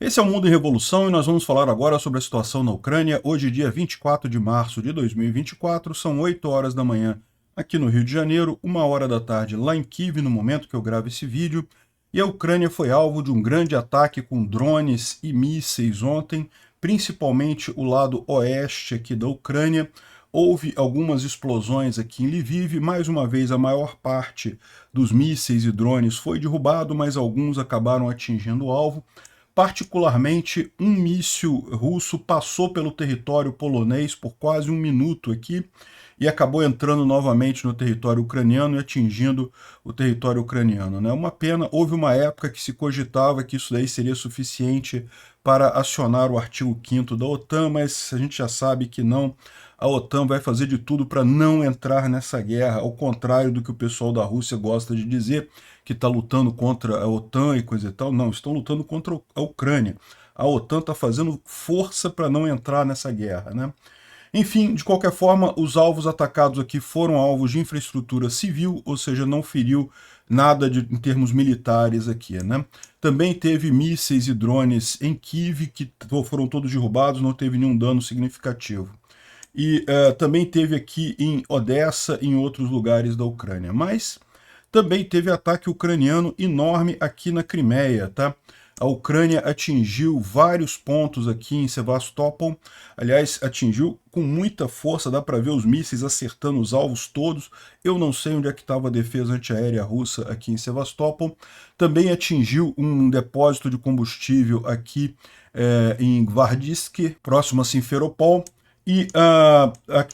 Esse é o Mundo em Revolução e nós vamos falar agora sobre a situação na Ucrânia. Hoje, dia 24 de março de 2024, são 8 horas da manhã aqui no Rio de Janeiro, 1 hora da tarde lá em Kiev, no momento que eu gravo esse vídeo. E a Ucrânia foi alvo de um grande ataque com drones e mísseis ontem, principalmente o lado oeste aqui da Ucrânia. Houve algumas explosões aqui em Lviv, mais uma vez a maior parte dos mísseis e drones foi derrubado, mas alguns acabaram atingindo o alvo. Particularmente, um míssil russo passou pelo território polonês por quase um minuto aqui e acabou entrando novamente no território ucraniano e atingindo o território ucraniano, né? Uma pena, houve uma época que se cogitava que isso daí seria suficiente para acionar o artigo 5º da OTAN, mas a gente já sabe que não. A OTAN vai fazer de tudo para não entrar nessa guerra, ao contrário do que o pessoal da Rússia gosta de dizer, que está lutando contra a OTAN e coisa e tal. Não, estão lutando contra a Ucrânia. A OTAN está fazendo força para não entrar nessa guerra, né? Enfim, de qualquer forma, os alvos atacados aqui foram alvos de infraestrutura civil, ou seja, não feriu nada em termos militares aqui, né? Também teve mísseis e drones em Kiev, que foram todos derrubados, não teve nenhum dano significativo. E também teve aqui em Odessa e em outros lugares da Ucrânia. Mas também teve ataque ucraniano enorme aqui na Crimeia, tá? A Ucrânia atingiu vários pontos aqui em Sevastopol, aliás, atingiu com muita força, dá para ver os mísseis acertando os alvos todos. Eu não sei onde é que estava a defesa antiaérea russa aqui em Sevastopol. Também atingiu um depósito de combustível aqui em Gvardisk, próximo a Simferopol. E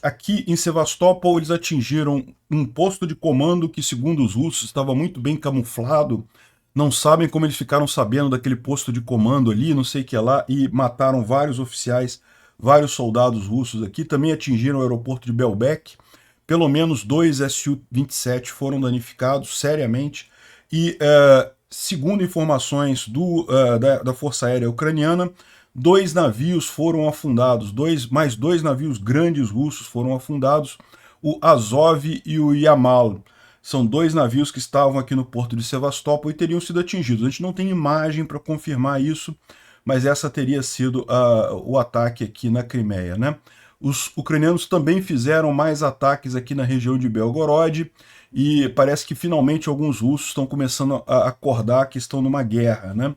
aqui em Sevastopol eles atingiram um posto de comando que, segundo os russos, estava muito bem camuflado. Não sabem como eles ficaram sabendo daquele posto de comando ali, não sei o que é lá, e mataram vários oficiais, vários soldados russos aqui. Também atingiram o aeroporto de Belbek. Pelo menos 2 Su-27 foram danificados seriamente. E, segundo informações da Força Aérea Ucraniana, 2 navios foram afundados, mais dois navios grandes russos foram afundados, o Azov e o Yamal. São 2 navios que estavam aqui no porto de Sevastopol e teriam sido atingidos. A gente não tem imagem para confirmar isso, mas essa teria sido o ataque aqui na Crimeia, né? Os ucranianos também fizeram mais ataques aqui na região de Belgorod e parece que finalmente alguns russos estão começando a acordar que estão numa guerra, né?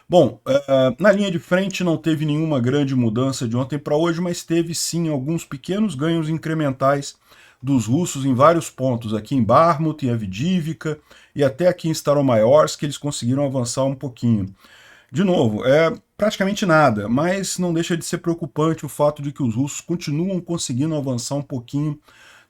Bom, na linha de frente não teve nenhuma grande mudança de ontem para hoje, mas teve sim alguns pequenos ganhos incrementais dos russos em vários pontos, aqui em Bakhmut, em Avdiivka e até aqui em Staromayorsk, que eles conseguiram avançar um pouquinho. De novo, é praticamente nada, mas não deixa de ser preocupante o fato de que os russos continuam conseguindo avançar um pouquinho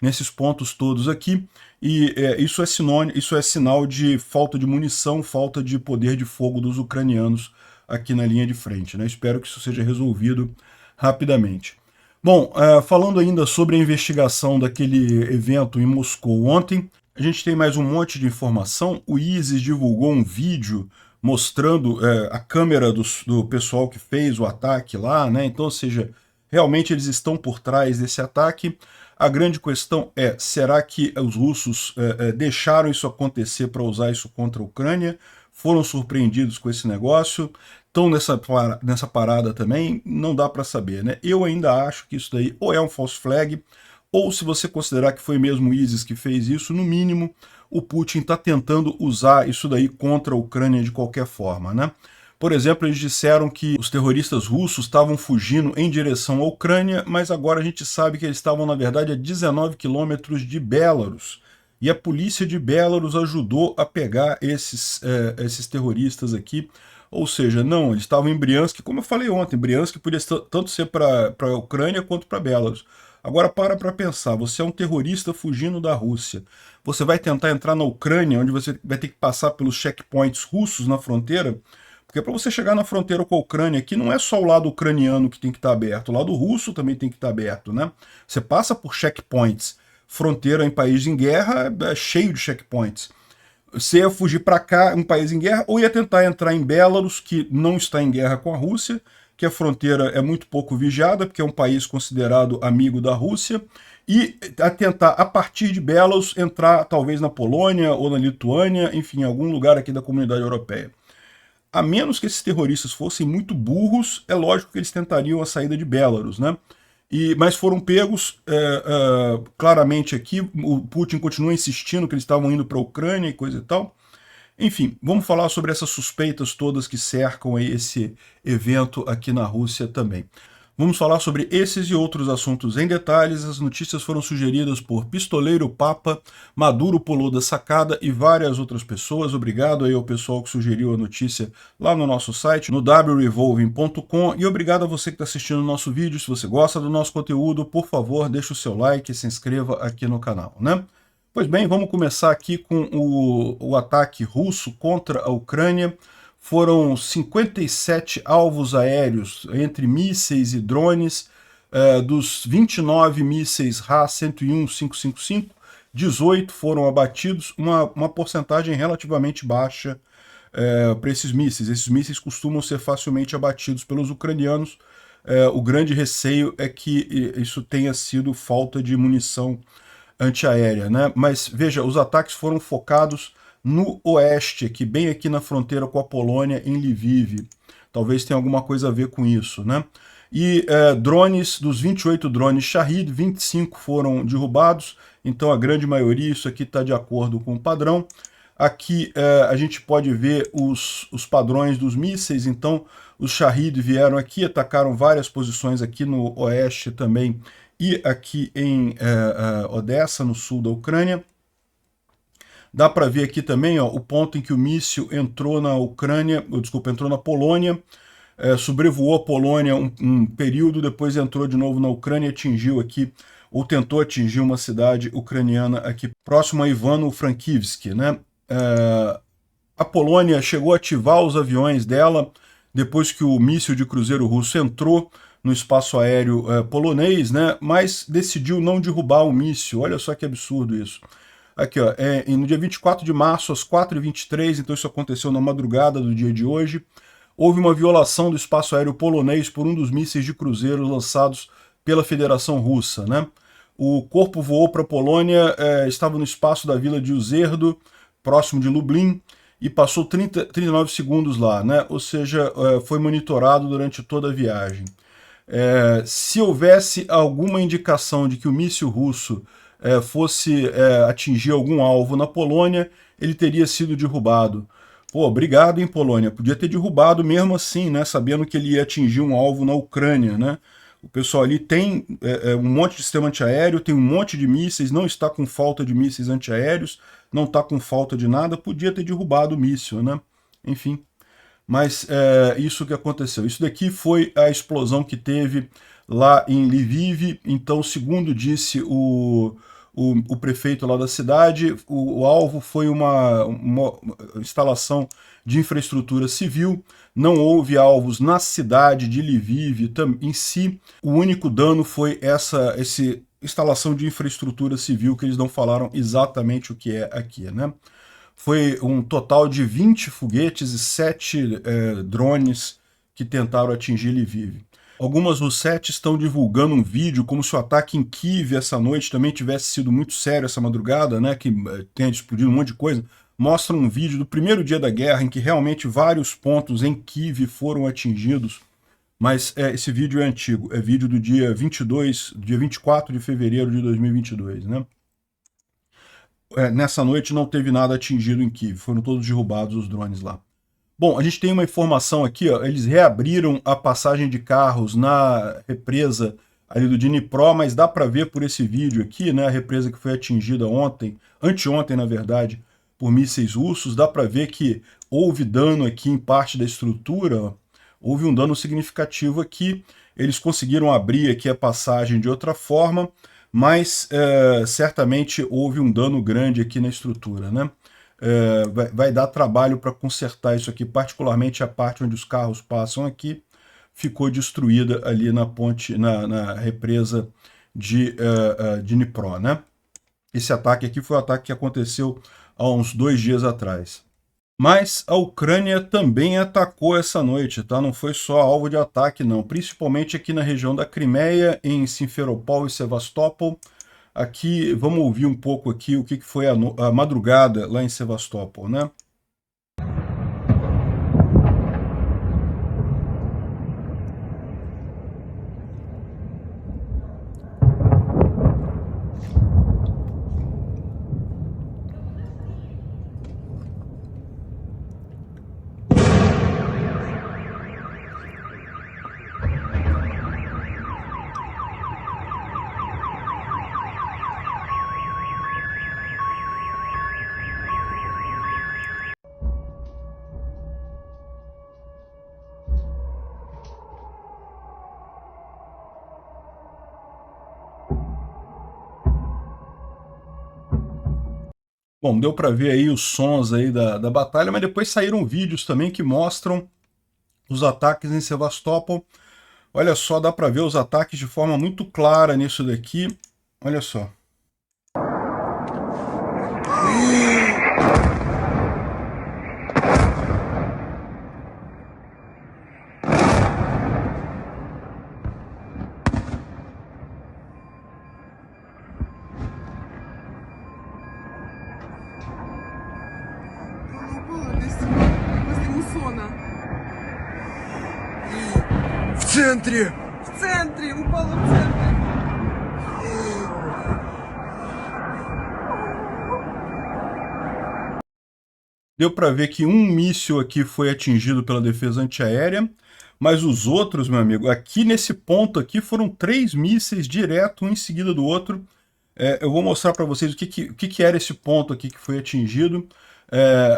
nesses pontos todos aqui, e isso é sinal de falta de munição, falta de poder de fogo dos ucranianos aqui na linha de frente, né? Espero que isso seja resolvido rapidamente. Bom, falando ainda sobre a investigação daquele evento em Moscou ontem, a gente tem mais um monte de informação. O ISIS divulgou um vídeo mostrando a câmera do pessoal que fez o ataque lá, né? Então, ou seja, realmente eles estão por trás desse ataque. A grande questão é, será que os russos deixaram isso acontecer para usar isso contra a Ucrânia? Foram surpreendidos com esse negócio? Estão nessa parada também? Não dá para saber, né? Eu ainda acho que isso daí ou é um false flag, ou se você considerar que foi mesmo o ISIS que fez isso, no mínimo o Putin está tentando usar isso daí contra a Ucrânia de qualquer forma, né? Por exemplo, eles disseram que os terroristas russos estavam fugindo em direção à Ucrânia, mas agora a gente sabe que eles estavam, na verdade, a 19 quilômetros de Belarus. E a polícia de Belarus ajudou a pegar esses terroristas aqui. Ou seja, não, eles estavam em Briansk, como eu falei ontem, Briansk podia tanto ser para a Ucrânia quanto para Belarus. Agora para pensar, você é um terrorista fugindo da Rússia. Você vai tentar entrar na Ucrânia, onde você vai ter que passar pelos checkpoints russos na fronteira, porque para você chegar na fronteira com a Ucrânia aqui, não é só o lado ucraniano que tem que estar aberto, o lado russo também tem que estar aberto, né? Você passa por checkpoints. Fronteira em país em guerra é cheio de checkpoints. Você ia fugir para cá, um país em guerra, ou ia tentar entrar em Belarus, que não está em guerra com a Rússia, que a fronteira é muito pouco vigiada, porque é um país considerado amigo da Rússia, e a tentar, a partir de Belarus, entrar talvez na Polônia ou na Lituânia, enfim, em algum lugar aqui da comunidade europeia. A menos que esses terroristas fossem muito burros, é lógico que eles tentariam a saída de Belarus, né? Mas foram pegos, claramente aqui, o Putin continua insistindo que eles estavam indo para a Ucrânia e coisa e tal. Enfim, vamos falar sobre essas suspeitas todas que cercam aí esse evento aqui na Rússia também. Vamos falar sobre esses e outros assuntos em detalhes. As notícias foram sugeridas por Pistoleiro Papa, Maduro Pulou da Sacada e várias outras pessoas. Obrigado aí ao pessoal que sugeriu a notícia lá no nosso site, no wrevolving.com, e obrigado a você que está assistindo o nosso vídeo. Se você gosta do nosso conteúdo, por favor, deixe o seu like e se inscreva aqui no canal, né? Pois bem, vamos começar aqui com o ataque russo contra a Ucrânia. Foram 57 alvos aéreos, entre mísseis e drones, dos 29 mísseis Ra-101-555, 18 foram abatidos, uma porcentagem relativamente baixa para esses mísseis. Esses mísseis costumam ser facilmente abatidos pelos ucranianos. O grande receio é que isso tenha sido falta de munição antiaérea, né? Mas veja, os ataques foram focados no oeste, aqui, bem aqui na fronteira com a Polônia, em Lviv. Talvez tenha alguma coisa a ver com isso, né? E drones, dos 28 drones Shahed, 25 foram derrubados, então a grande maioria, isso aqui está de acordo com o padrão. Aqui a gente pode ver os padrões dos mísseis, então os Shahed vieram aqui, atacaram várias posições aqui no oeste também, e aqui em Odessa, no sul da Ucrânia. Dá para ver aqui também, ó, o ponto em que o míssil entrou na Ucrânia, entrou na Polônia, sobrevoou a Polônia um período, depois entrou de novo na Ucrânia e atingiu aqui, ou tentou atingir uma cidade ucraniana aqui próximo a Ivano-Frankivsk, né? A Polônia chegou a ativar os aviões dela depois que o míssil de cruzeiro russo entrou no espaço aéreo polonês, né? Mas decidiu não derrubar o míssil. Olha só que absurdo isso. Aqui, ó, no dia 24 de março, às 4h23, então isso aconteceu na madrugada do dia de hoje, houve uma violação do espaço aéreo polonês por um dos mísseis de cruzeiro lançados pela Federação Russa, né? O corpo voou para a Polônia, estava no espaço da vila de Uzerdo, próximo de Lublin, e passou 39 segundos lá, né? Ou seja, foi monitorado durante toda a viagem. Se houvesse alguma indicação de que o míssil russo fosse atingir algum alvo na Polônia, ele teria sido derrubado. Pô, obrigado, hein, Polônia. Podia ter derrubado mesmo assim, né? Sabendo que ele ia atingir um alvo na Ucrânia, né? O pessoal ali tem um monte de sistema antiaéreo, tem um monte de mísseis, não está com falta de mísseis antiaéreos, não está com falta de nada, podia ter derrubado o míssil, né? Enfim. Mas isso que aconteceu. Isso daqui foi a explosão que teve lá em Lviv. Então, segundo disse o prefeito lá da cidade, o alvo foi uma instalação de infraestrutura civil. Não houve alvos na cidade de Lviv em si. O único dano foi essa instalação de infraestrutura civil, que eles não falaram exatamente o que é aqui, né? Foi um total de 20 foguetes e 7 drones que tentaram atingir Lviv. Algumas russetes estão divulgando um vídeo como se o ataque em Kiev essa noite também tivesse sido muito sério essa madrugada, né, que tenha explodido um monte de coisa. Mostra um vídeo do primeiro dia da guerra em que realmente vários pontos em Kiev foram atingidos. Mas esse vídeo é antigo, é vídeo do dia 24 de fevereiro de 2022, né? Nessa noite não teve nada atingido em Kiev, foram todos derrubados os drones lá. Bom, a gente tem uma informação aqui, ó, eles reabriram a passagem de carros na represa ali do Dnipro, mas dá para ver por esse vídeo aqui, né, a represa que foi atingida ontem, anteontem na verdade, por mísseis russos, dá para ver que houve dano aqui em parte da estrutura, ó, houve um dano significativo aqui, eles conseguiram abrir aqui a passagem de outra forma, mas certamente houve um dano grande aqui na estrutura, né? Vai dar trabalho para consertar isso aqui, particularmente a parte onde os carros passam aqui, ficou destruída ali na ponte, na represa de Dnipro, né? Esse ataque aqui foi o ataque que aconteceu há uns 2 dias atrás. Mas a Ucrânia também atacou essa noite, tá? Não foi só alvo de ataque, não. Principalmente aqui na região da Crimeia, em Simferopol e Sevastopol. Aqui, vamos ouvir um pouco aqui o que foi a madrugada lá em Sevastopol, né? Bom, deu para ver aí os sons aí da batalha, mas depois saíram vídeos também que mostram os ataques em Sevastopol. Olha só, dá para ver os ataques de forma muito clara nisso daqui. Olha só. В центре! В центре! Упала в центре! Deu para ver que um míssil aqui foi atingido pela defesa antiaérea, mas os outros, meu amigo, aqui nesse ponto aqui foram 3 mísseis direto um em seguida do outro. Eu vou mostrar para vocês o que era esse ponto aqui que foi atingido.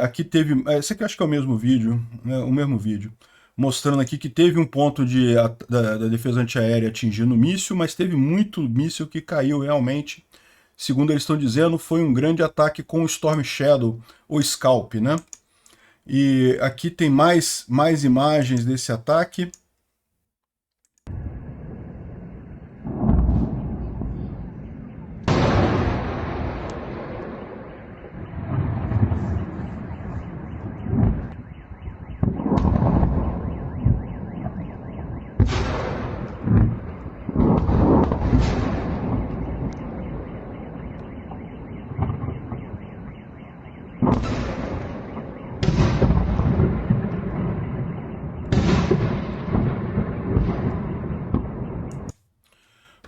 Aqui teve, esse aqui acho que é o mesmo vídeo, né, o mesmo vídeo, mostrando aqui que teve um ponto da defesa antiaérea atingindo o míssil, mas teve muito míssil que caiu realmente. Segundo eles estão dizendo, foi um grande ataque com o Storm Shadow, ou Scalp, né? E aqui tem mais imagens desse ataque.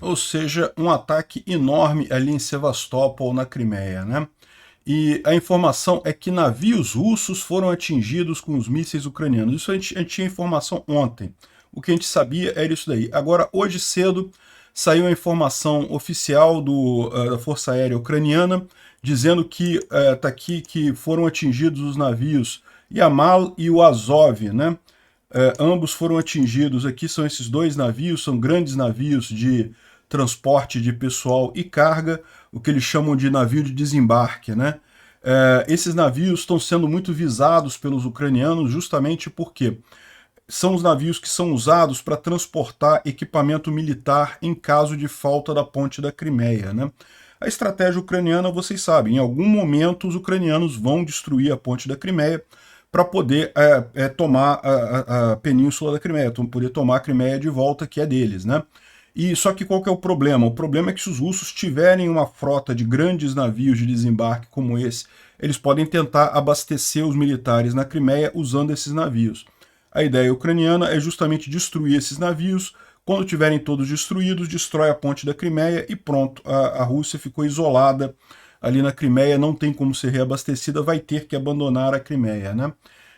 Ou seja, um ataque enorme ali em Sevastopol, na Crimeia, né? E a informação é que navios russos foram atingidos com os mísseis ucranianos. Isso a gente tinha informação ontem. O que a gente sabia era isso daí. Agora, hoje cedo, saiu a informação oficial da Força Aérea Ucraniana, dizendo que tá aqui que foram atingidos os navios Yamal e o Azov, né? Ambos foram atingidos aqui, são esses dois navios, são grandes navios de transporte de pessoal e carga, o que eles chamam de navio de desembarque, né? Esses navios estão sendo muito visados pelos ucranianos justamente porque são os navios que são usados para transportar equipamento militar em caso de falta da ponte da Crimeia, né? A estratégia ucraniana, vocês sabem, em algum momento os ucranianos vão destruir a ponte da Crimeia para poder tomar a península da Crimeia, poder tomar a Crimeia de volta, que é deles, né? E só que qual que é o problema? O problema é que se os russos tiverem uma frota de grandes navios de desembarque como esse, eles podem tentar abastecer os militares na Crimeia usando esses navios. A ideia ucraniana é justamente destruir esses navios. Quando tiverem todos destruídos, destrói a ponte da Crimeia e pronto, a Rússia ficou isolada ali na Crimeia, não tem como ser reabastecida, vai ter que abandonar a Crimeia, né?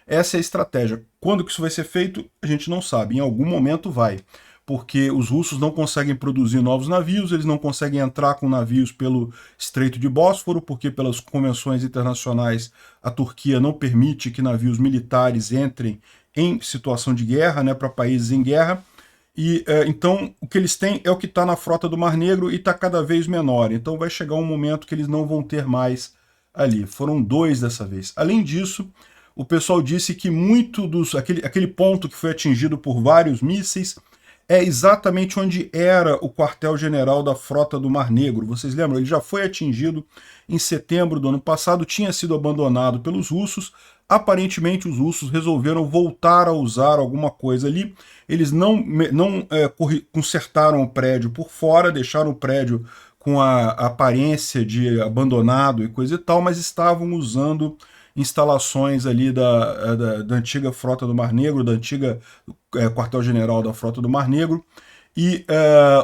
Essa é a estratégia. Quando que isso vai ser feito, a gente não sabe. Em algum momento vai, porque os russos não conseguem produzir novos navios, eles não conseguem entrar com navios pelo Estreito de Bósforo, porque pelas convenções internacionais a Turquia não permite que navios militares entrem em situação de guerra, né, para países em guerra. E então o que eles têm é o que está na frota do Mar Negro e está cada vez menor. Então vai chegar um momento que eles não vão ter mais ali. Foram 2 dessa vez. Além disso, o pessoal disse que muito aquele ponto que foi atingido por vários mísseis é exatamente onde era o quartel-general da frota do Mar Negro. Vocês lembram? Ele já foi atingido em setembro do ano passado, tinha sido abandonado pelos russos. Aparentemente os russos resolveram voltar a usar alguma coisa ali. Eles não consertaram o prédio por fora, deixaram o prédio com a aparência de abandonado e coisa e tal, mas estavam usando instalações ali da antiga frota do Mar Negro, da antiga quartel-general da frota do Mar Negro, e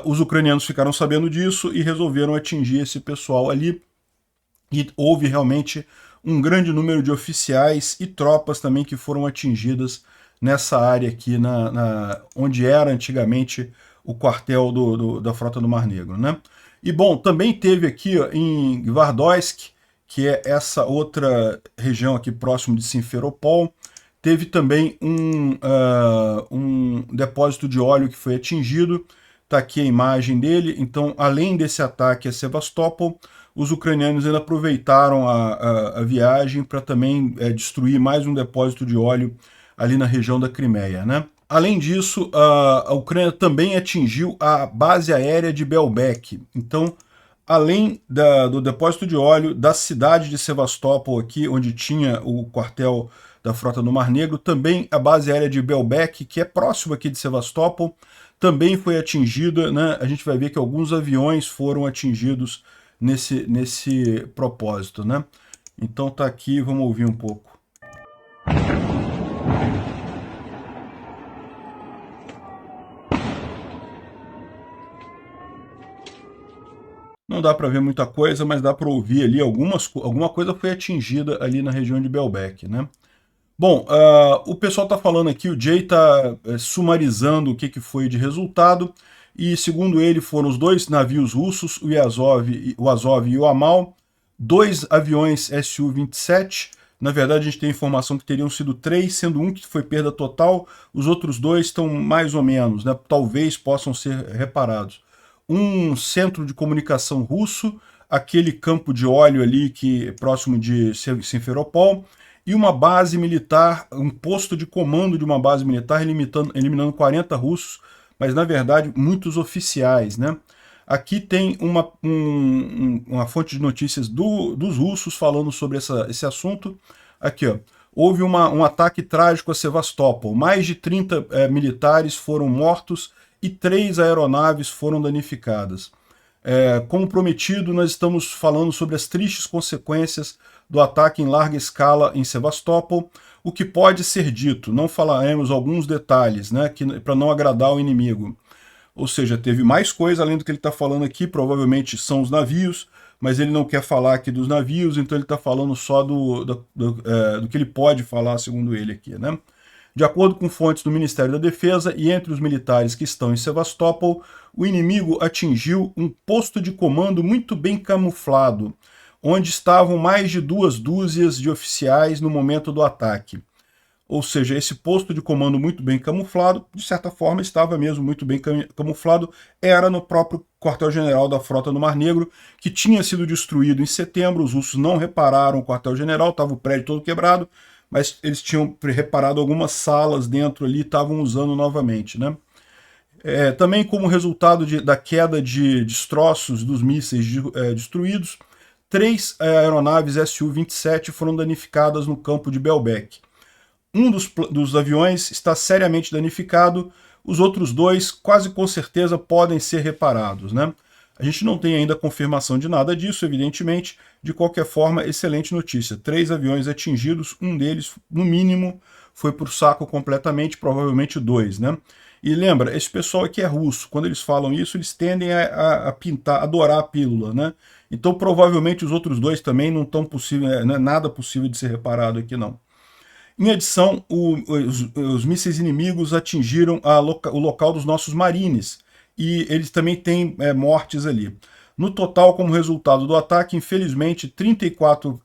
os ucranianos ficaram sabendo disso e resolveram atingir esse pessoal ali, e houve realmente um grande número de oficiais e tropas também que foram atingidas nessa área aqui, onde era antigamente o quartel da frota do Mar Negro, né? E bom, também teve aqui ó, em Gvardoysk, que é essa outra região aqui próximo de Simferopol, teve também um depósito de óleo que foi atingido. Está aqui a imagem dele. Então, além desse ataque a Sevastopol, os ucranianos ainda aproveitaram a viagem para também destruir mais um depósito de óleo ali na região da Crimeia, né? Além disso, a Ucrânia também atingiu a base aérea de Belbek. Então, além do depósito de óleo da cidade de Sevastopol, aqui onde tinha o quartel da frota no Mar Negro, também a base aérea de Belbek, que é próximo aqui de Sevastopol, também foi atingida, né? A gente vai ver que alguns aviões foram atingidos nesse propósito, né? Então tá aqui, vamos ouvir um pouco. Não dá para ver muita coisa, mas dá para ouvir ali alguma coisa foi atingida ali na região de Belbek, né? Bom, o pessoal está falando aqui, o Jay está sumarizando o que foi de resultado, e segundo ele foram os 2 navios russos, o Azov e o Amal, 2 aviões Su-27, na verdade a gente tem informação que teriam sido 3, sendo um que foi perda total, os outros 2 estão mais ou menos, né, talvez possam ser reparados. Um centro de comunicação russo, aquele campo de óleo ali que próximo de Simferopol, e uma base militar, um posto de comando de uma base militar, eliminando 40 russos, mas na verdade muitos oficiais, né? Aqui tem uma fonte de notícias dos russos falando sobre esse assunto. Aqui, ó. Houve um ataque trágico a Sevastopol. Mais de 30 militares foram mortos e 3 aeronaves foram danificadas. Como prometido, nós estamos falando sobre as tristes consequências do ataque em larga escala em Sevastopol. O que pode ser dito, não falaremos alguns detalhes, né, para não agradar o inimigo. Ou seja, teve mais coisa além do que ele está falando aqui, provavelmente são os navios, mas ele não quer falar aqui dos navios, então ele está falando só do que ele pode falar, segundo ele aqui, né? De acordo com fontes do Ministério da Defesa e entre os militares que estão em Sevastopol, o inimigo atingiu um posto de comando muito bem camuflado, onde estavam mais de 2 dúzias de oficiais no momento do ataque. Ou seja, esse posto de comando muito bem camuflado, de certa forma estava mesmo muito bem camuflado, era no próprio quartel-general da frota no Mar Negro, que tinha sido destruído em setembro. Os russos não repararam o quartel-general, estava o prédio todo quebrado, mas eles tinham reparado algumas salas dentro ali e estavam usando novamente, né? Também como resultado da queda de destroços dos mísseis destruídos, 3 aeronaves Su-27 foram danificadas no campo de Belbek. Um dos aviões está seriamente danificado, os outros 2 quase com certeza podem ser reparados, né? A gente não tem ainda confirmação de nada disso, evidentemente. De qualquer forma, excelente notícia. 3 aviões atingidos, um deles, no mínimo, foi para o saco completamente, provavelmente 2, né? E lembra, esse pessoal aqui é russo. Quando eles falam isso, eles tendem a pintar, a dourar a pílula, né? Então, provavelmente, os outros 2 também não estão possível, não é nada possível de ser reparado aqui, não. Em adição, os mísseis inimigos atingiram o local dos nossos marines, e eles também têm mortes ali. No total, como resultado do ataque, infelizmente, 34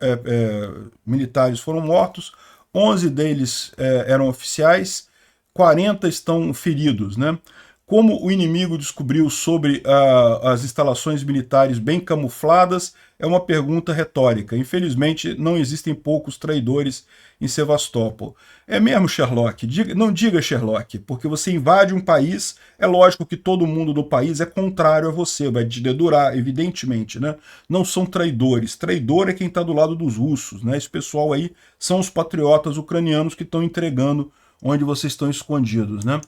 militares foram mortos, 11 deles eram oficiais, 40 estão feridos, né? Como o inimigo descobriu sobre as instalações militares bem camufladas, é uma pergunta retórica. Infelizmente, não existem poucos traidores em Sevastopol. É mesmo, Sherlock? Não diga Sherlock, porque você invade um país, é lógico que todo mundo do país é contrário a você, vai te dedurar, evidentemente, né? Não são traidores. Traidor é quem está do lado dos russos, né? Esse pessoal aí são os patriotas ucranianos que estão entregando onde vocês estão escondidos, né?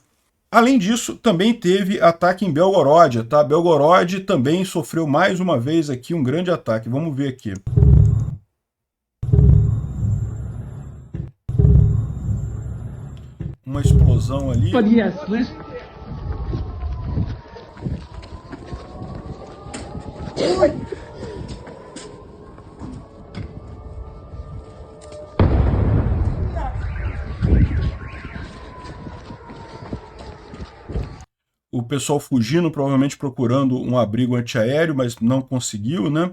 Além disso, também teve ataque em Belgorod, tá? Belgorod também sofreu mais uma vez aqui um grande ataque. Vamos ver aqui. Uma explosão ali. O pessoal fugindo, provavelmente procurando um abrigo antiaéreo, mas não conseguiu, né?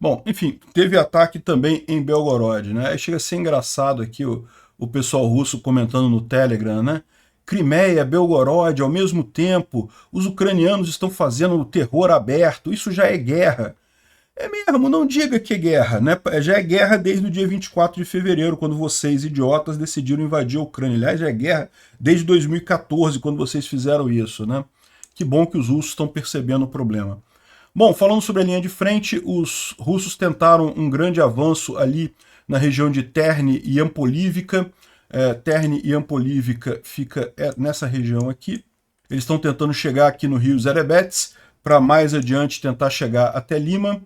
Bom, enfim, teve ataque também em Belgorod, né? Aí chega a ser engraçado aqui o pessoal russo comentando no Telegram, né? Crimeia, Belgorod, ao mesmo tempo, os ucranianos estão fazendo o terror aberto, isso já é guerra. É mesmo, não diga que é guerra, né? Já é guerra desde o dia 24 de fevereiro, quando vocês, idiotas, decidiram invadir a Ucrânia. Aliás, já é guerra desde 2014, quando vocês fizeram isso, né? Que bom que os russos estão percebendo o problema. Bom, falando sobre a linha de frente, os russos tentaram um grande avanço ali na região de Terni e Ampolivica. Terni e Ampolivica fica nessa região aqui. Eles estão tentando chegar aqui no rio Zerebets, para mais adiante tentar chegar até Lima.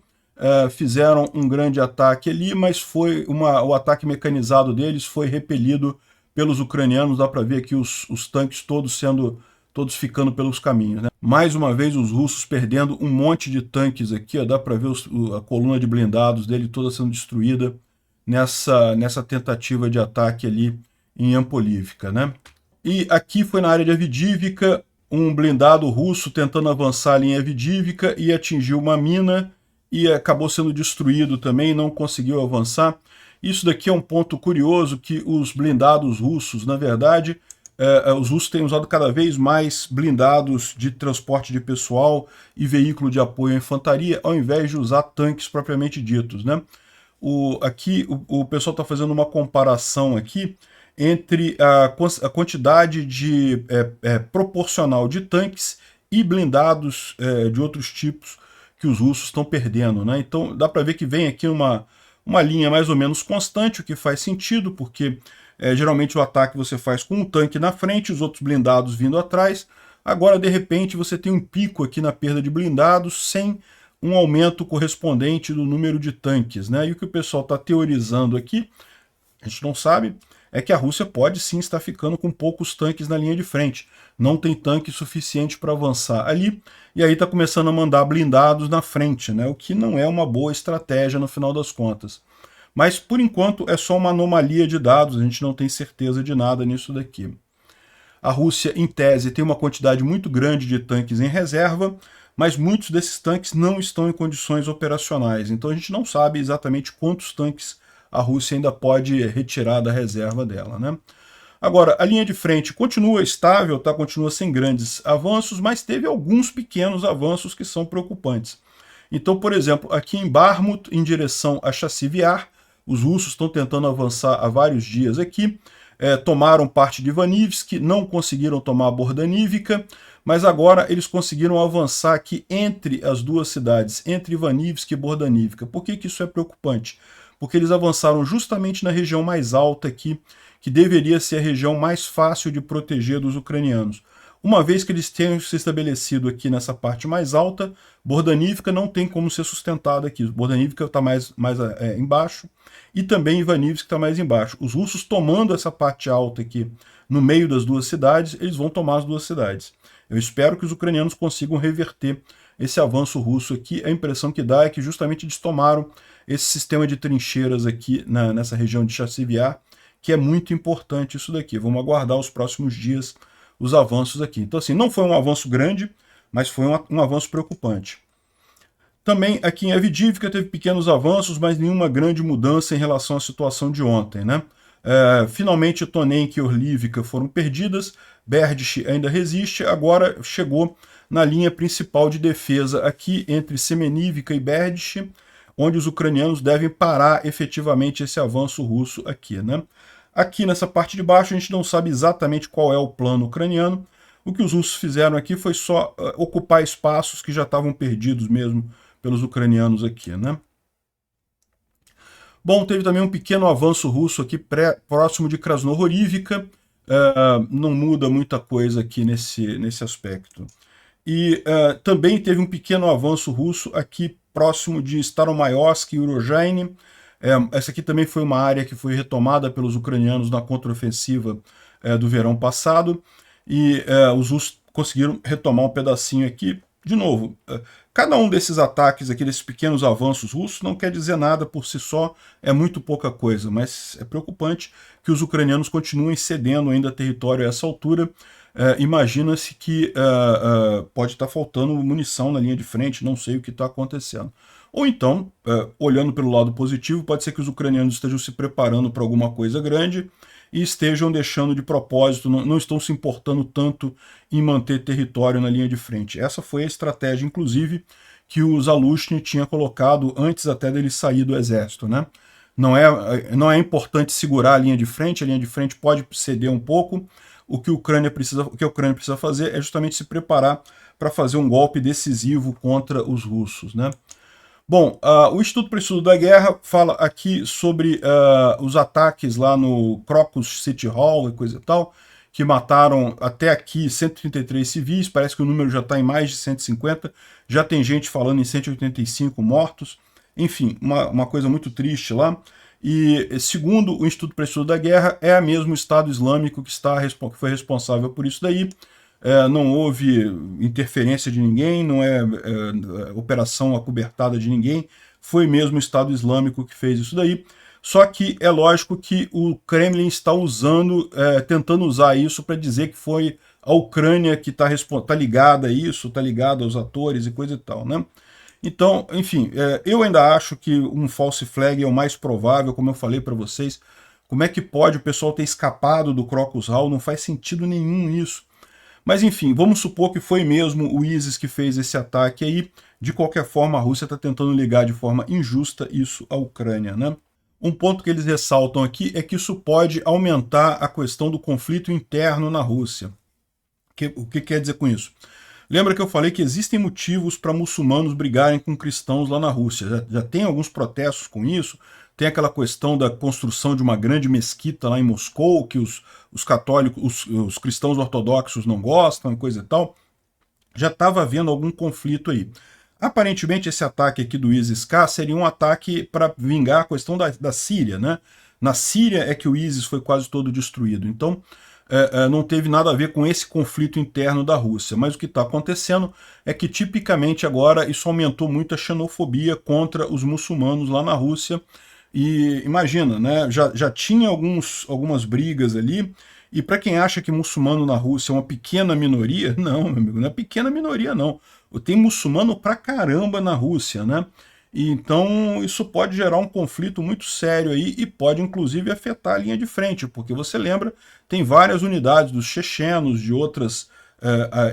Fizeram um grande ataque ali, mas o ataque mecanizado deles foi repelido pelos ucranianos. Dá para ver aqui os tanques todos ficando pelos caminhos, né? Mais uma vez os russos perdendo um monte de tanques aqui, ó, dá para ver a coluna de blindados dele toda sendo destruída nessa tentativa de ataque ali em Ampolivica, né? E aqui foi na área de Avdiivka, um blindado russo tentando avançar ali em Avdiivka e atingiu uma mina e acabou sendo destruído também, não conseguiu avançar. Isso daqui é um ponto curioso, que os blindados russos, na verdade, os russos têm usado cada vez mais blindados de transporte de pessoal e veículo de apoio à infantaria, ao invés de usar tanques propriamente ditos, né? Aqui o pessoal está fazendo uma comparação aqui entre a quantidade proporcional de tanques e blindados de outros tipos que os russos estão perdendo, né? Então dá para ver que vem aqui uma linha mais ou menos constante, o que faz sentido, porque geralmente o ataque você faz com um tanque na frente, os outros blindados vindo atrás. Agora, de repente, você tem um pico aqui na perda de blindados sem um aumento correspondente do número de tanques, né? E o que o pessoal está teorizando aqui, a gente não sabe, é que a Rússia pode sim estar ficando com poucos tanques na linha de frente. Não tem tanque suficiente para avançar ali, e aí está começando a mandar blindados na frente, né? O que não é uma boa estratégia no final das contas. Mas, por enquanto, é só uma anomalia de dados, a gente não tem certeza de nada nisso daqui. A Rússia, em tese, tem uma quantidade muito grande de tanques em reserva, mas muitos desses tanques não estão em condições operacionais, então a gente não sabe exatamente quantos tanques a Rússia ainda pode retirar da reserva dela, né? Agora, a linha de frente continua estável, tá? Continua sem grandes avanços, mas teve alguns pequenos avanços que são preocupantes. Então, por exemplo, aqui em Bakhmut, em direção a Chassivyar, os russos estão tentando avançar há vários dias aqui, tomaram parte de Ivanivsk, não conseguiram tomar Bordanivka, mas agora eles conseguiram avançar aqui entre as duas cidades, entre Ivanivsk e Bordanivka. Por que isso é preocupante? Porque eles avançaram justamente na região mais alta aqui, que deveria ser a região mais fácil de proteger dos ucranianos. Uma vez que eles tenham se estabelecido aqui nessa parte mais alta, Bordanivka não tem como ser sustentada aqui. Bordanivka está mais embaixo e também Ivanivsk está mais embaixo. Os russos tomando essa parte alta aqui no meio das duas cidades, eles vão tomar as duas cidades. Eu espero que os ucranianos consigam reverter esse avanço russo aqui. A impressão que dá é que justamente eles tomaram esse sistema de trincheiras aqui nessa região de Chassivyar, que é muito importante isso daqui. Vamos aguardar os próximos dias os avanços aqui. Então, assim, não foi um avanço grande, mas foi um avanço preocupante. Também aqui em Avdiivka teve pequenos avanços, mas nenhuma grande mudança em relação à situação de ontem, né? Finalmente Tonenk e Orlivka foram perdidas, Berdych ainda resiste, agora chegou na linha principal de defesa aqui entre Semenivka e Berdych, onde os ucranianos devem parar efetivamente esse avanço russo aqui, né? Aqui nessa parte de baixo a gente não sabe exatamente qual é o plano ucraniano. O que os russos fizeram aqui foi só ocupar espaços que já estavam perdidos mesmo pelos ucranianos aqui, né? Bom, teve também um pequeno avanço russo aqui próximo de Krasnohorivka. Não muda muita coisa aqui nesse aspecto. E também teve um pequeno avanço russo aqui próximo de Staromayorsk e Urozhaine. Essa aqui também foi uma área que foi retomada pelos ucranianos na contraofensiva do verão passado, e os russos conseguiram retomar um pedacinho aqui. De novo, cada um desses ataques aqui, desses pequenos avanços russos, não quer dizer nada por si só, é muito pouca coisa, mas é preocupante que os ucranianos continuem cedendo ainda território a essa altura. imagina-se que pode estar faltando munição na linha de frente, não sei o que está acontecendo. Ou então, olhando pelo lado positivo, pode ser que os ucranianos estejam se preparando para alguma coisa grande e estejam deixando de propósito, não estão se importando tanto em manter território na linha de frente. Essa foi a estratégia, inclusive, que o Zaluzhny tinha colocado antes até dele sair do exército, né? Não é importante segurar a linha de frente pode ceder um pouco. O que a Ucrânia precisa fazer é justamente se preparar para fazer um golpe decisivo contra os russos, né? Bom, o Instituto para o Estudo da Guerra fala aqui sobre os ataques lá no Crocus City Hall e coisa e tal, que mataram até aqui 133 civis, parece que o número já está em mais de 150, já tem gente falando em 185 mortos, enfim, uma coisa muito triste lá. E segundo o Instituto para o Estudo da Guerra, é o mesmo Estado Islâmico que foi responsável por isso daí. Não houve interferência de ninguém, não é operação acobertada de ninguém, foi mesmo o Estado Islâmico que fez isso daí. Só que é lógico que o Kremlin está tentando usar isso para dizer que foi a Ucrânia que está ligada a isso, está ligada aos atores e coisa e tal, né? Então, enfim, eu ainda acho que um false flag é o mais provável, como eu falei para vocês. Como é que pode o pessoal ter escapado do Crocus Hall? Não faz sentido nenhum isso. Mas enfim, vamos supor que foi mesmo o ISIS que fez esse ataque aí. De qualquer forma, a Rússia está tentando ligar de forma injusta isso à Ucrânia, né? Um ponto que eles ressaltam aqui é que isso pode aumentar a questão do conflito interno na Rússia. O que quer dizer com isso? Lembra que eu falei que existem motivos para muçulmanos brigarem com cristãos lá na Rússia. Já tem alguns protestos com isso. Tem aquela questão da construção de uma grande mesquita lá em Moscou, que os católicos, os cristãos ortodoxos não gostam, coisa e tal. Já estava havendo algum conflito aí. Aparentemente, esse ataque aqui do ISIS-K seria um ataque para vingar a questão da Síria, né? Na Síria é que o ISIS foi quase todo destruído. Então, não teve nada a ver com esse conflito interno da Rússia. Mas o que está acontecendo é que, tipicamente, agora isso aumentou muito a xenofobia contra os muçulmanos lá na Rússia. E imagina, né? Já tinha algumas brigas ali. E para quem acha que muçulmano na Rússia é uma pequena minoria, não, meu amigo, não é pequena minoria, não. Tem muçulmano pra caramba na Rússia, né? E então isso pode gerar um conflito muito sério aí e pode inclusive afetar a linha de frente, porque você lembra, tem várias unidades dos chechenos, de outras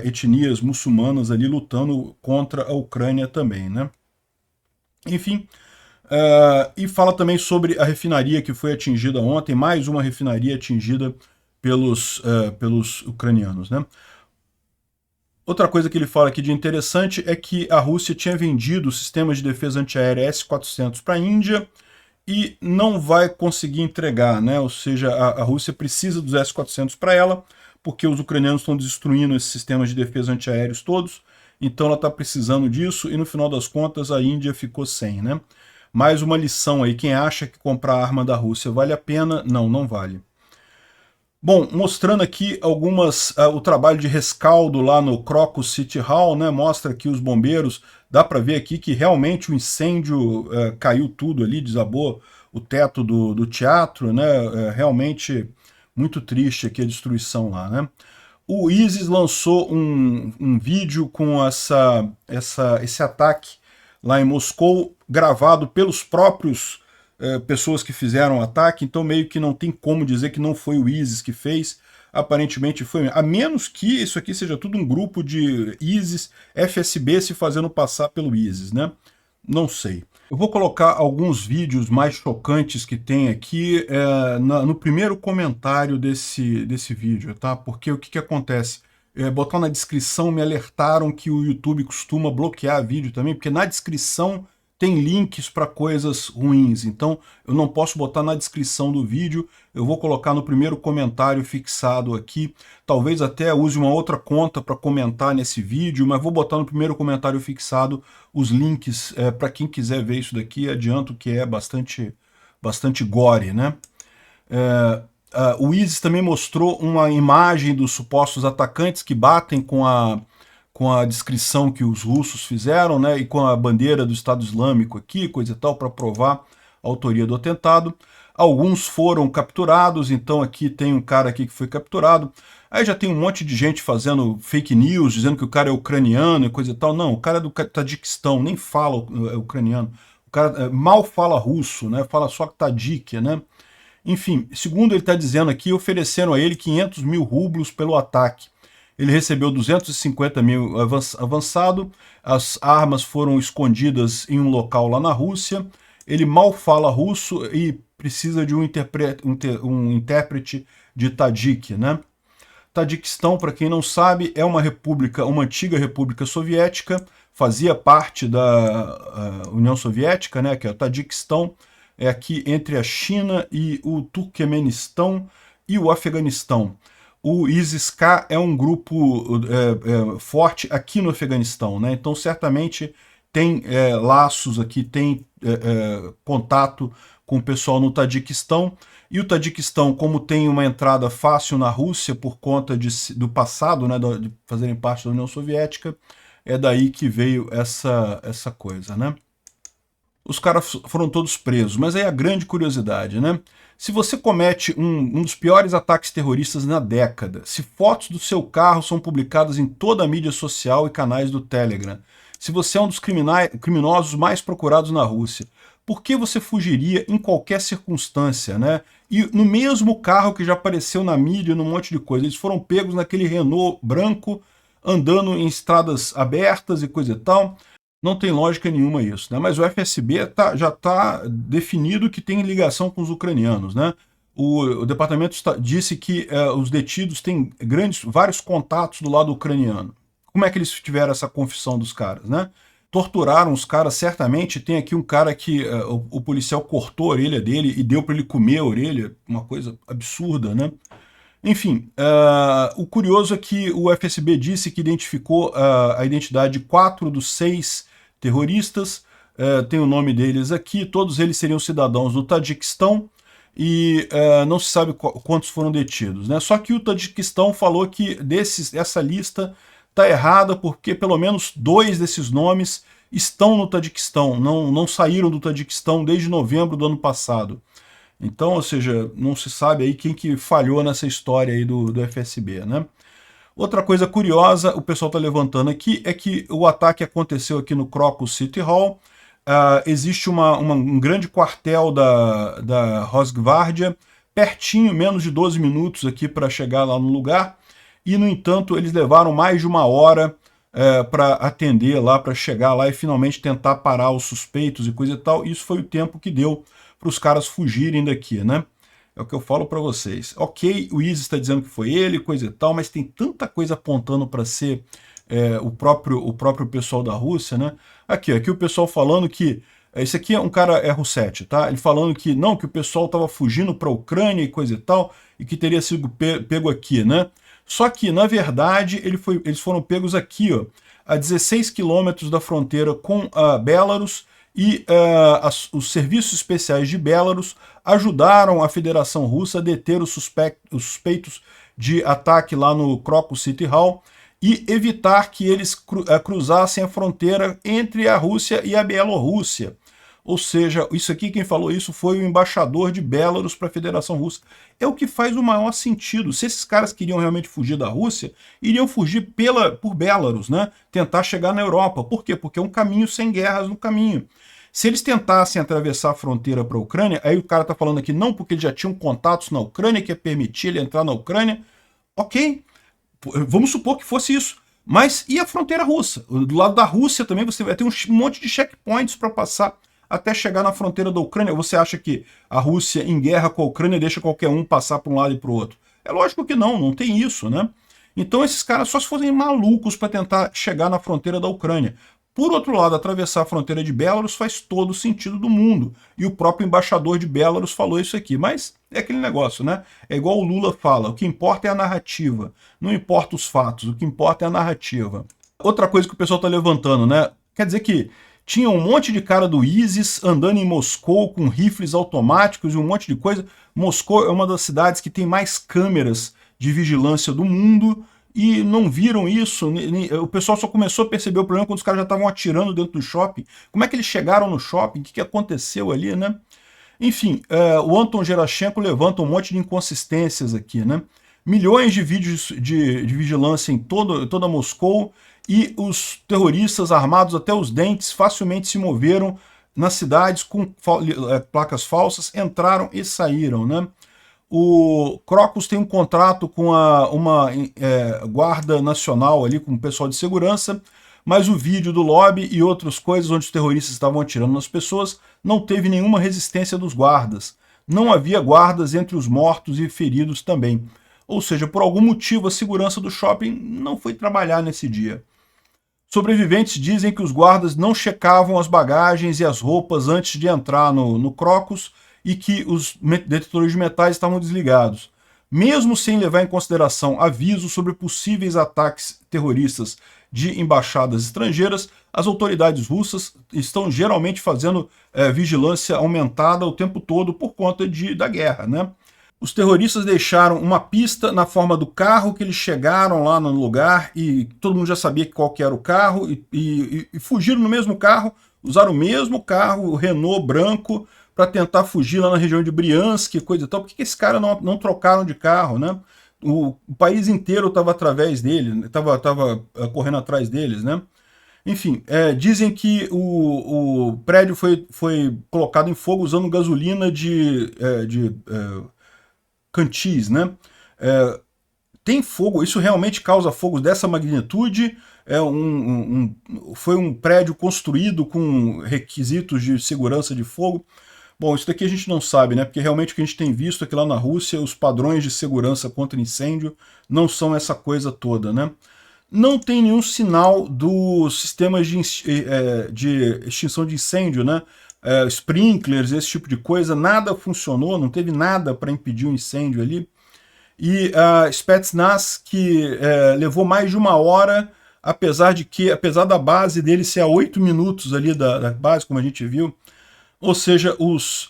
etnias muçulmanas ali lutando contra a Ucrânia também, né? Enfim, e fala também sobre a refinaria que foi atingida ontem, mais uma refinaria atingida pelos ucranianos, né? Outra coisa que ele fala aqui de interessante é que a Rússia tinha vendido sistemas de defesa antiaérea S-400 para a Índia e não vai conseguir entregar, né? Ou seja, a Rússia precisa dos S-400 para ela, porque os ucranianos estão destruindo esses sistemas de defesa antiaéreos todos, então ela está precisando disso e no final das contas a Índia ficou sem, né? Mais uma lição aí, quem acha que comprar arma da Rússia vale a pena? Não, não vale. Bom, mostrando aqui o trabalho de rescaldo lá no Crocus City Hall, né? Mostra aqui os bombeiros, dá para ver aqui que realmente o incêndio caiu tudo ali, desabou o teto do teatro, né? Realmente muito triste aqui a destruição lá, né? O ISIS lançou um vídeo com esse ataque lá em Moscou, gravado pelos próprios pessoas que fizeram o ataque, então meio que não tem como dizer que não foi o ISIS que fez, aparentemente foi, a menos que isso aqui seja tudo um grupo de ISIS, FSB se fazendo passar pelo ISIS, né? Não sei. Eu vou colocar alguns vídeos mais chocantes que tem aqui no primeiro comentário desse vídeo, tá? Porque o que acontece? Botar na descrição, me alertaram que o YouTube costuma bloquear vídeo também, porque na descrição tem links para coisas ruins, então eu não posso botar na descrição do vídeo, eu vou colocar no primeiro comentário fixado aqui, talvez até use uma outra conta para comentar nesse vídeo, mas vou botar no primeiro comentário fixado os links para quem quiser ver isso daqui, adianto que é bastante gore, né? O ISIS também mostrou uma imagem dos supostos atacantes que batem com a descrição que os russos fizeram, né, e com a bandeira do Estado Islâmico aqui, coisa e tal, para provar a autoria do atentado. Alguns foram capturados, então aqui tem um cara aqui que foi capturado. Aí já tem um monte de gente fazendo fake news, dizendo que o cara é ucraniano e coisa e tal. Não, o cara é do Tadiquistão, nem fala ucraniano. O cara mal fala russo, né? Fala só Tadjik, né? Enfim, segundo ele está dizendo aqui, ofereceram a ele 500 mil rublos pelo ataque. Ele recebeu 250 mil avançado, as armas foram escondidas em um local lá na Rússia, ele mal fala russo e precisa de um intérprete de Tadjik, né? Tadiquistão, para quem não sabe, é uma república, uma antiga república soviética, fazia parte da União Soviética, né, que é o Tadiquistão, é aqui entre a China e o Turquemenistão e o Afeganistão. O ISIS-K é um grupo forte aqui no Afeganistão, né? Então certamente tem laços aqui, tem contato com o pessoal no Tadiquistão. E o Tadiquistão, como tem uma entrada fácil na Rússia por conta do passado, né, de fazerem parte da União Soviética, é daí que veio essa coisa, né? Os caras foram todos presos, mas aí a grande curiosidade, né? Se você comete um dos piores ataques terroristas na década, se fotos do seu carro são publicadas em toda a mídia social e canais do Telegram, se você é um dos criminosos mais procurados na Rússia, por que você fugiria em qualquer circunstância, né? E no mesmo carro que já apareceu na mídia, num monte de coisa, eles foram pegos naquele Renault branco, andando em estradas abertas e coisa e tal. Não tem lógica nenhuma isso, né? Mas o FSB já está definido que tem ligação com os ucranianos, né? O departamento disse que os detidos têm vários contatos do lado ucraniano. Como é que eles tiveram essa confissão dos caras, né? Torturaram os caras, certamente. Tem aqui um cara que o policial cortou a orelha dele e deu para ele comer a orelha, uma coisa absurda, né? Enfim, o curioso é que o FSB disse que identificou a identidade de 4 dos 6 terroristas, tem o nome deles aqui, todos eles seriam cidadãos do Tadiquistão e não se sabe quantos foram detidos, né? Só que o Tadiquistão falou que essa lista está errada porque pelo menos 2 desses nomes estão no Tadiquistão, não saíram do Tadiquistão desde novembro do ano passado. Então, ou seja, não se sabe aí quem que falhou nessa história aí do FSB, né? Outra coisa curiosa, o pessoal está levantando aqui, é que o ataque aconteceu aqui no Crocus City Hall. Existe um grande quartel da Rosgvardia, pertinho, menos de 12 minutos aqui para chegar lá no lugar. E, no entanto, eles levaram mais de 1 hora para atender lá, para chegar lá e finalmente tentar parar os suspeitos e coisa e tal. Isso foi o tempo que deu para os caras fugirem daqui, né? É o que eu falo para vocês. Ok, o ISIS está dizendo que foi ele, coisa e tal, mas tem tanta coisa apontando para ser o próprio pessoal da Rússia, né? Aqui o pessoal falando que esse aqui é um cara, é Russetti, tá? Ele falando que não, que o pessoal estava fugindo para a Ucrânia e coisa e tal, e que teria sido pego aqui, né? Só que, na verdade, eles foram pegos aqui, ó, a 16 quilômetros da fronteira com a Belarus, e os serviços especiais de Belarus ajudaram a Federação Russa a deter os suspeitos de ataque lá no Crocus City Hall e evitar que eles cruzassem a fronteira entre a Rússia e a Bielorrússia. Ou seja, isso aqui, quem falou isso foi o embaixador de Belarus para a Federação Russa. É o que faz o maior sentido. Se esses caras queriam realmente fugir da Rússia, iriam fugir por Belarus, né? Tentar chegar na Europa. Por quê? Porque é um caminho sem guerras no caminho. Se eles tentassem atravessar a fronteira para a Ucrânia, aí o cara está falando aqui, não, porque eles já tinham contatos na Ucrânia, que ia permitir ele entrar na Ucrânia. Ok, vamos supor que fosse isso. Mas e a fronteira russa? Do lado da Rússia também você vai ter um monte de checkpoints para passar até chegar na fronteira da Ucrânia. Você acha que a Rússia, em guerra com a Ucrânia, deixa qualquer um passar para um lado e para o outro? É lógico que não tem isso, né? Então esses caras só se fossem malucos para tentar chegar na fronteira da Ucrânia. Por outro lado, atravessar a fronteira de Belarus faz todo o sentido do mundo. E o próprio embaixador de Belarus falou isso aqui. Mas é aquele negócio, né? É igual o Lula fala, o que importa é a narrativa. Não importa os fatos, o que importa é a narrativa. Outra coisa que o pessoal está levantando, né? Quer dizer que tinha um monte de cara do ISIS andando em Moscou com rifles automáticos e um monte de coisa. Moscou é uma das cidades que tem mais câmeras de vigilância do mundo e não viram isso. O pessoal só começou a perceber o problema quando os caras já estavam atirando dentro do shopping. Como é que eles chegaram no shopping? O que aconteceu ali, né? Enfim, o Anton Gerashenko levanta um monte de inconsistências aqui, né? milhões de vídeos de vigilância em toda Moscou, e os terroristas armados até os dentes facilmente se moveram nas cidades com placas falsas, entraram e saíram, né? O Crocus tem um contrato com uma guarda nacional ali, com o pessoal de segurança, mas o vídeo do lobby e outras coisas onde os terroristas estavam atirando nas pessoas não teve nenhuma resistência dos guardas. Não havia guardas entre os mortos e feridos também. Ou seja, por algum motivo a segurança do shopping não foi trabalhar nesse dia. Sobreviventes dizem que os guardas não checavam as bagagens e as roupas antes de entrar no Crocus e que os detetores de metais estavam desligados. Mesmo sem levar em consideração avisos sobre possíveis ataques terroristas de embaixadas estrangeiras, as autoridades russas estão geralmente fazendo vigilância aumentada o tempo todo por conta da guerra, né? Os terroristas deixaram uma pista na forma do carro que eles chegaram lá no lugar e todo mundo já sabia qual que era o carro e fugiram no mesmo carro, usaram o mesmo carro, o Renault branco, para tentar fugir lá na região de Briansk, coisa e tal. Por que esse cara não trocaram de carro, né? O país inteiro estava através dele, estava correndo atrás deles, né? Enfim, dizem que o prédio foi colocado em fogo usando gasolina de cantis, né? Tem fogo, isso realmente causa fogo dessa magnitude? Foi um prédio construído com requisitos de segurança de fogo? Bom, isso daqui a gente não sabe, né? Porque realmente o que a gente tem visto é que lá na Rússia os padrões de segurança contra incêndio não são essa coisa toda, né? Não tem nenhum sinal dos sistemas de extinção de incêndio, né? Sprinklers, esse tipo de coisa, nada funcionou, não teve nada para impedir o incêndio ali. E a Spetsnaz, que levou mais de 1 hora, apesar da base dele ser a 8 minutos ali da base, como a gente viu. Ou seja, os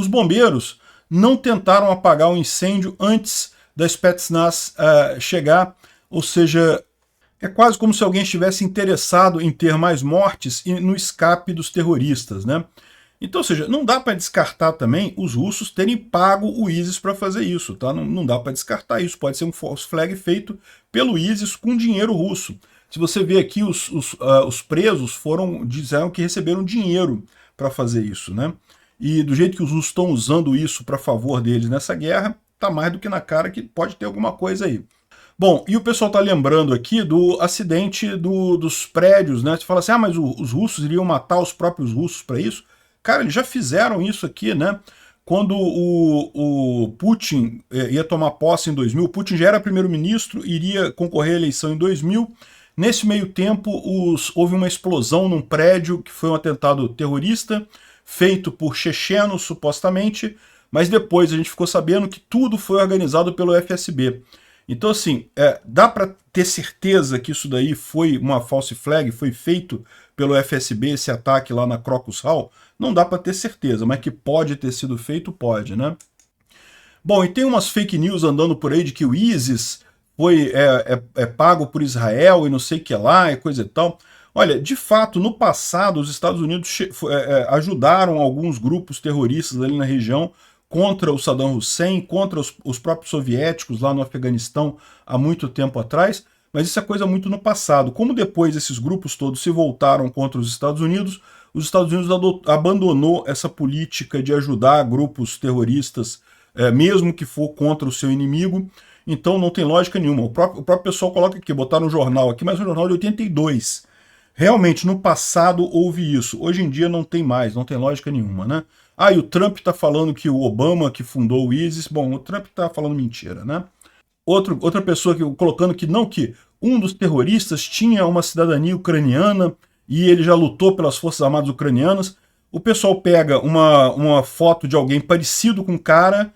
bombeiros não tentaram apagar o incêndio antes da Spetsnaz chegar, ou seja, é quase como se alguém estivesse interessado em ter mais mortes e no escape dos terroristas, né? Então, ou seja, não dá para descartar também os russos terem pago o ISIS para fazer isso, tá? Não dá para descartar isso, pode ser um false flag feito pelo ISIS com dinheiro russo. Se você vê aqui, os presos disseram que receberam dinheiro para fazer isso, né? E do jeito que os russos estão usando isso para favor deles nessa guerra, tá mais do que na cara que pode ter alguma coisa aí. Bom, e o pessoal está lembrando aqui do acidente dos prédios, né? Você fala assim, mas os russos iriam matar os próprios russos para isso? Cara, eles já fizeram isso aqui, né? Quando o Putin ia tomar posse em 2000, o Putin já era primeiro-ministro, iria concorrer à eleição em 2000. Nesse meio tempo, houve uma explosão num prédio que foi um atentado terrorista, feito por chechenos, supostamente, mas depois a gente ficou sabendo que tudo foi organizado pelo FSB. Então, assim, dá para ter certeza que isso daí foi uma false flag, foi feito pelo FSB, esse ataque lá na Crocus Hall? Não dá para ter certeza, mas que pode ter sido feito, pode, né? Bom, e tem umas fake news andando por aí de que o ISIS foi pago por Israel e não sei o que lá, e coisa e tal. Olha, de fato, no passado, os Estados Unidos ajudaram alguns grupos terroristas ali na região contra o Saddam Hussein, contra os próprios soviéticos lá no Afeganistão há muito tempo atrás, mas isso é coisa muito no passado. Como depois esses grupos todos se voltaram contra os Estados Unidos abandonou essa política de ajudar grupos terroristas, mesmo que for contra o seu inimigo, então não tem lógica nenhuma. O próprio pessoal coloca aqui, botaram um jornal aqui, mas um jornal de 82. Realmente, no passado houve isso. Hoje em dia não tem mais, não tem lógica nenhuma, né? E o Trump está falando que o Obama que fundou o ISIS. Bom, o Trump está falando mentira, né? Outra pessoa colocando que um dos terroristas tinha uma cidadania ucraniana e ele já lutou pelas Forças Armadas ucranianas. O pessoal pega uma foto de alguém parecido com o cara,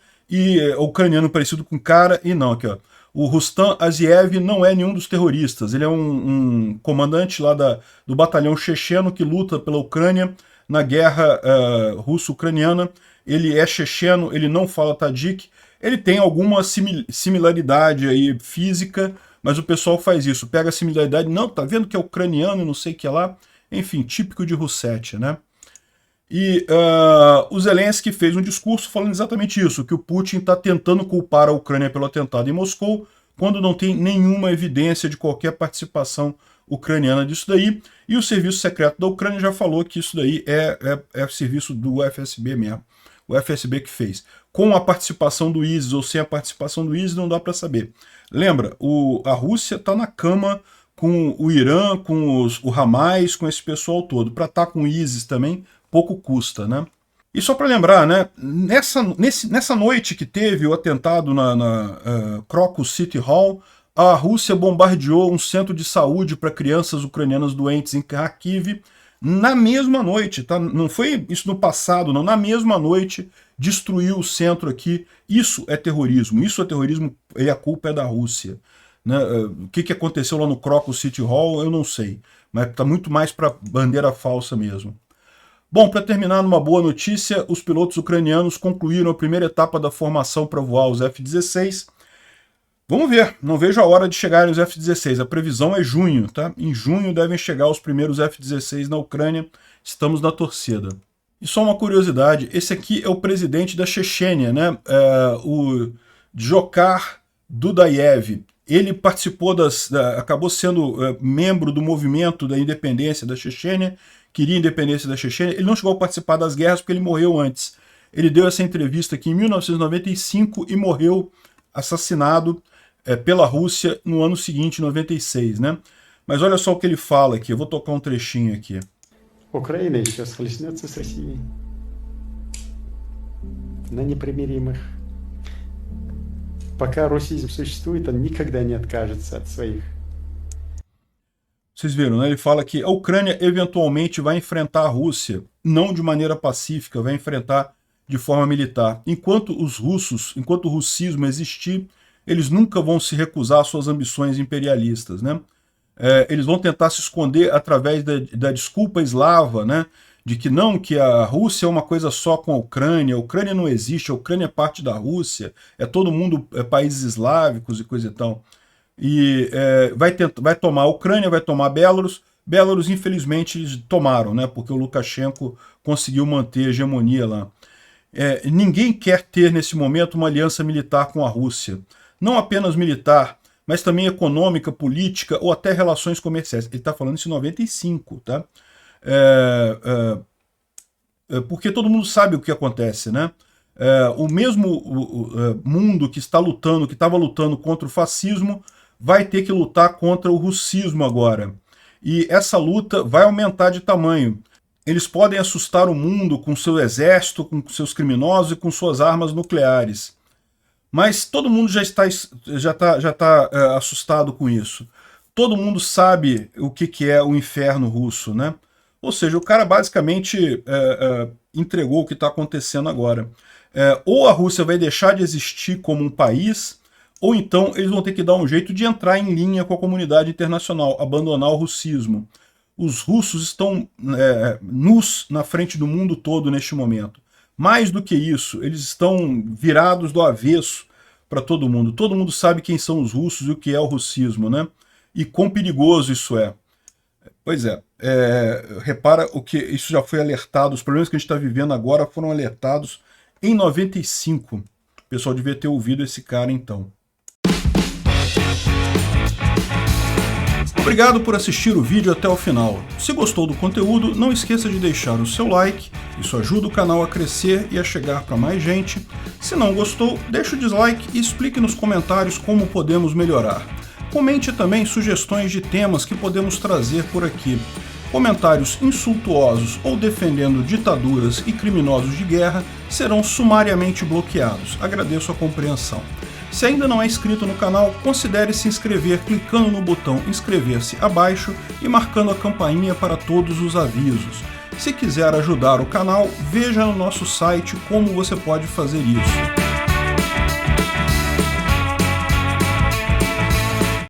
ucraniano parecido com o cara, e não, aqui ó. O Rustam Aziev não é nenhum dos terroristas, ele é um comandante lá do batalhão checheno que luta pela Ucrânia na guerra russo-ucraniana. Ele é checheno, ele não fala tadjik, ele tem alguma similaridade aí física, mas o pessoal faz isso, pega a similaridade, não, tá vendo que é ucraniano e não sei o que lá, enfim, típico de Russétia, né? E o Zelensky fez um discurso falando exatamente isso, que o Putin está tentando culpar a Ucrânia pelo atentado em Moscou, quando não tem nenhuma evidência de qualquer participação ucraniana disso daí, e o serviço secreto da Ucrânia já falou que isso daí é serviço do FSB mesmo, o FSB que fez. Com a participação do ISIS ou sem a participação do ISIS não dá para saber. Lembra, a Rússia está na cama com o Irã, com o Hamas, com esse pessoal todo. Para estar com o ISIS também, pouco custa, né? E só para lembrar, né, nessa noite que teve o atentado na Crocus City Hall, a Rússia bombardeou um centro de saúde para crianças ucranianas doentes em Kharkiv na mesma noite, tá? Não foi isso no passado, não. Na mesma noite destruiu o centro aqui. Isso é terrorismo e a culpa é da Rússia. Né? O que aconteceu lá no Crocus City Hall, eu não sei. Mas está muito mais para bandeira falsa mesmo. Bom, para terminar numa boa notícia, os pilotos ucranianos concluíram a primeira etapa da formação para voar os F-16. Vamos ver, não vejo a hora de chegarem os F-16. A previsão é junho, tá? Em junho devem chegar os primeiros F-16 na Ucrânia. Estamos na torcida. E só uma curiosidade, esse aqui é o presidente da Chechênia, né? O Dzhokhar Dudayev. Ele participou acabou sendo membro do movimento da independência da Chechênia, queria a independência da Chechênia. Ele não chegou a participar das guerras porque ele morreu antes. Ele deu essa entrevista aqui em 1995 e morreu assassinado pela Rússia no ano seguinte, 96, né? Mas olha só o que ele fala aqui, eu vou tocar um trechinho aqui. Украина еще схлестнется с Россией на непримиримых. Пока русизм существует, он никогда не откажется от своих. Vocês viram, né? Ele fala que a Ucrânia eventualmente vai enfrentar a Rússia, não de maneira pacífica, vai enfrentar de forma militar. Enquanto o russismo existir, eles nunca vão se recusar às suas ambições imperialistas, né? Eles vão tentar se esconder através da desculpa eslava, né? De que não, que a Rússia é uma coisa só com a Ucrânia não existe, a Ucrânia é parte da Rússia, todo mundo países eslávicos e coisa e tal. E vai tomar a Ucrânia, vai tomar Belarus. Belarus, infelizmente, eles tomaram, né? Porque o Lukashenko conseguiu manter a hegemonia lá. Ninguém quer ter, nesse momento, uma aliança militar com a Rússia. Não apenas militar, mas também econômica, política ou até relações comerciais. Ele está falando isso em 95, tá? Porque todo mundo sabe o que acontece, né? O mesmo mundo que estava lutando contra o fascismo vai ter que lutar contra o russismo agora. E essa luta vai aumentar de tamanho. Eles podem assustar o mundo com seu exército, com seus criminosos e com suas armas nucleares. Mas todo mundo já está assustado com isso. Todo mundo sabe o que é o inferno russo, né? Ou seja, o cara basicamente entregou o que está acontecendo agora. Ou a Rússia vai deixar de existir como um país, ou então eles vão ter que dar um jeito de entrar em linha com a comunidade internacional, abandonar o russismo. Os russos estão nus na frente do mundo todo neste momento. Mais do que isso, eles estão virados do avesso para todo mundo. Todo mundo sabe quem são os russos e o que é o russismo, né? E quão perigoso isso é. Pois repara o que isso já foi alertado, os problemas que a gente está vivendo agora foram alertados em 95. O pessoal devia ter ouvido esse cara então. Obrigado por assistir o vídeo até o final. Se gostou do conteúdo, não esqueça de deixar o seu like, isso ajuda o canal a crescer e a chegar para mais gente. Se não gostou, deixe o dislike e explique nos comentários como podemos melhorar. Comente também sugestões de temas que podemos trazer por aqui. Comentários insultuosos ou defendendo ditaduras e criminosos de guerra serão sumariamente bloqueados. Agradeço a compreensão. Se ainda não é inscrito no canal, considere se inscrever clicando no botão inscrever-se abaixo e marcando a campainha para todos os avisos. Se quiser ajudar o canal, veja no nosso site como você pode fazer isso.